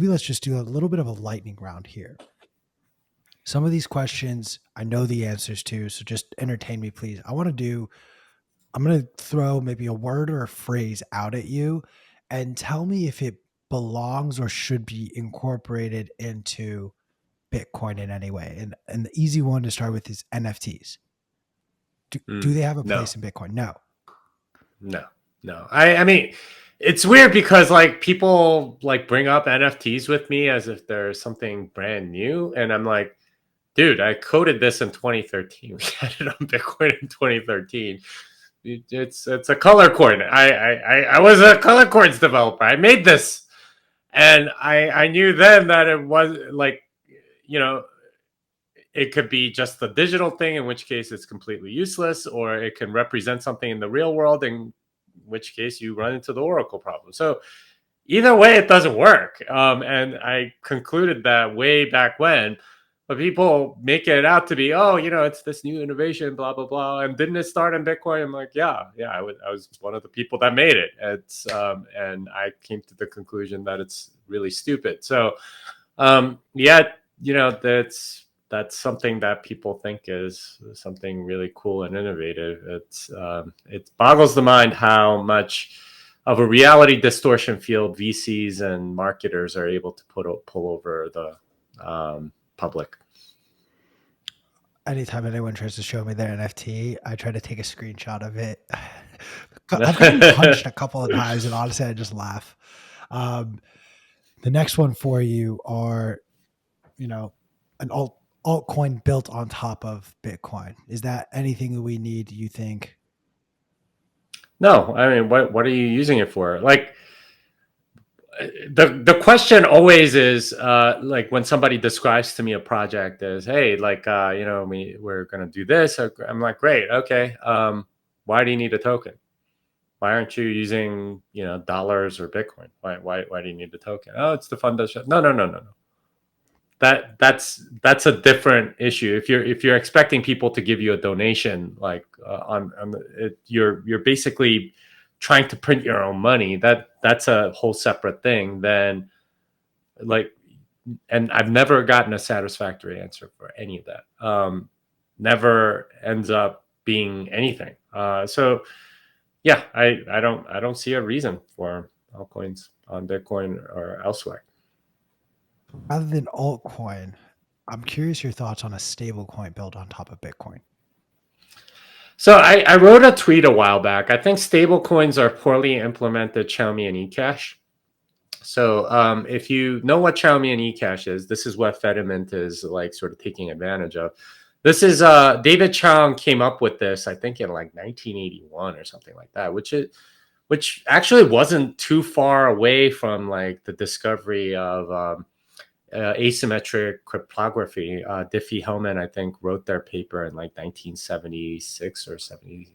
maybe let's just do a little bit of a lightning round here. Some of these questions I know the answers to, so just entertain me, please. I'm going to throw maybe a word or a phrase out at you and tell me if it belongs or should be incorporated into Bitcoin in any way. And the easy one to start with is NFTs. Do they have a No, place in Bitcoin? No. no. I mean, it's weird because like people like bring up NFTs with me as if they're something brand new, and I'm like, dude, I coded this in 2013. We had it on Bitcoin in 2013. It's a color coin. I was a color coins developer. I made this, and I knew then that it was like, you know, it could be just a digital thing, in which case it's completely useless, or it can represent something in the real world, in which case you run into the Oracle problem. So either way, it doesn't work. And I concluded that way back when. But people make it out to be, oh, it's this new innovation, blah blah blah. And didn't it start in Bitcoin? I'm like, yeah. I was one of the people that made it. And I came to the conclusion that it's really stupid. So, yeah, that's something that people think is something really cool and innovative. It boggles the mind how much of a reality distortion field VCs and marketers are able to pull over the public. Anytime anyone tries to show me their NFT, I try to take a screenshot of it. I've gotten punched a couple of times, and honestly, I just laugh. Um, the next one for you are, an altcoin built on top of Bitcoin. Is that anything that we need, do you think? No, I mean, what are you using it for? Like, the question always is like when somebody describes to me a project as, hey, like we're gonna do this. I'm like, great, okay. Why do you need a token? Why aren't you using dollars or Bitcoin? Why do you need a token? Oh, it's the fund does. No. That's a different issue. If you're expecting people to give you a donation, like you're basically trying to print your own money. That's a whole separate thing. Then, like, and I've never gotten a satisfactory answer for any of that. Never ends up being anything. So yeah, I don't see a reason for altcoins on Bitcoin or elsewhere. Rather than altcoin, I'm curious your thoughts on a stable coin built on top of Bitcoin. So I wrote a tweet a while back. I think stablecoins are poorly implemented Xiaomi and eCash. So if you know what Xiaomi and eCash is, this is what Fedimint is like sort of taking advantage of. This is David Chang came up with this, I think, in like 1981 or something like that, which actually wasn't too far away from like the discovery of asymmetric cryptography. Diffie-Hellman, I think, wrote their paper in like 1976 or 70.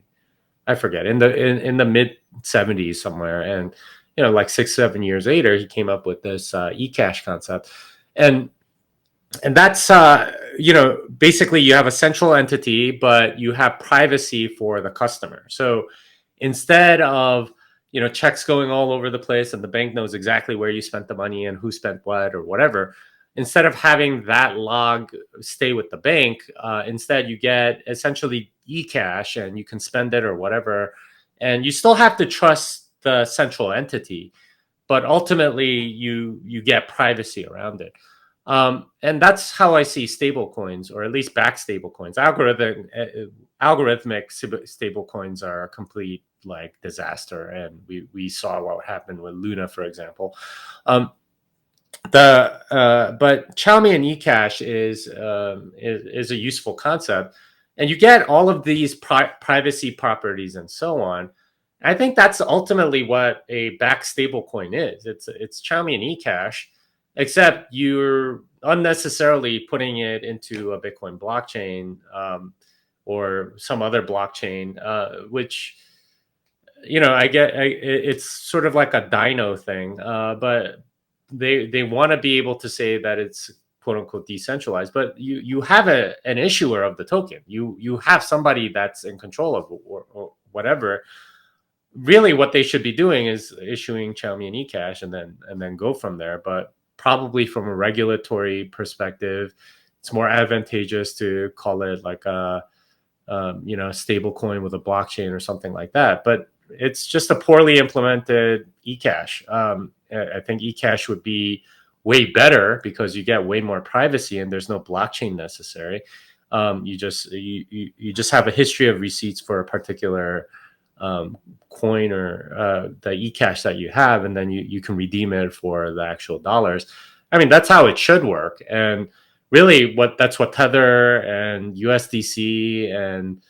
I forget, in the mid 70s somewhere, and like 6-7 years later, he came up with this eCash concept, and that's basically you have a central entity, but you have privacy for the customer. So instead of checks going all over the place and the bank knows exactly where you spent the money and who spent what or whatever, instead of having that log stay with the bank, instead you get essentially eCash and you can spend it or whatever, and you still have to trust the central entity, but ultimately you get privacy around it. And that's how I see stable coins, or at least back stable coins. Algorithmic stable coins are a complete like disaster, and we saw what happened with Luna, for example. But Xiaomi and eCash is a useful concept, and you get all of these privacy properties and so on. I think that's ultimately what a back stable coin is. It's Xiaomi and eCash, except you're unnecessarily putting it into a Bitcoin blockchain or some other blockchain, which it's sort of like a Dino thing, but they want to be able to say that it's quote unquote decentralized, but you have an issuer of the token. You have somebody that's in control of it, or whatever. Really, what they should be doing is issuing Xiaomi and eCash and then go from there. But probably from a regulatory perspective, it's more advantageous to call it like a stable coin with a blockchain or something like that. But it's just a poorly implemented eCash. I think eCash would be way better because you get way more privacy and there's no blockchain necessary. You just have a history of receipts for a particular coin or the eCash that you have, and then you can redeem it for the actual dollars. I mean, that's how it should work. And really, that's what Tether and USDC and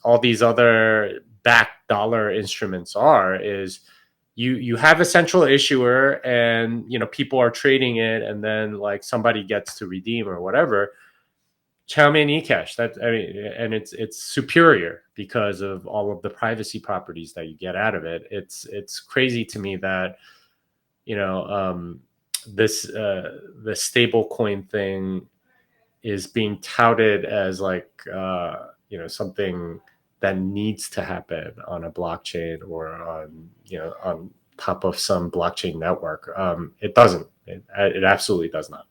all these other backed dollar instruments is you have a central issuer, and people are trading it, and then like somebody gets to redeem or whatever. Xiaomi and eCash, and it's superior because of all of the privacy properties that you get out of it. It's crazy to me that you know this the stable coin thing is being touted as like something that needs to happen on a blockchain or on top of some blockchain network. It doesn't. It absolutely does not.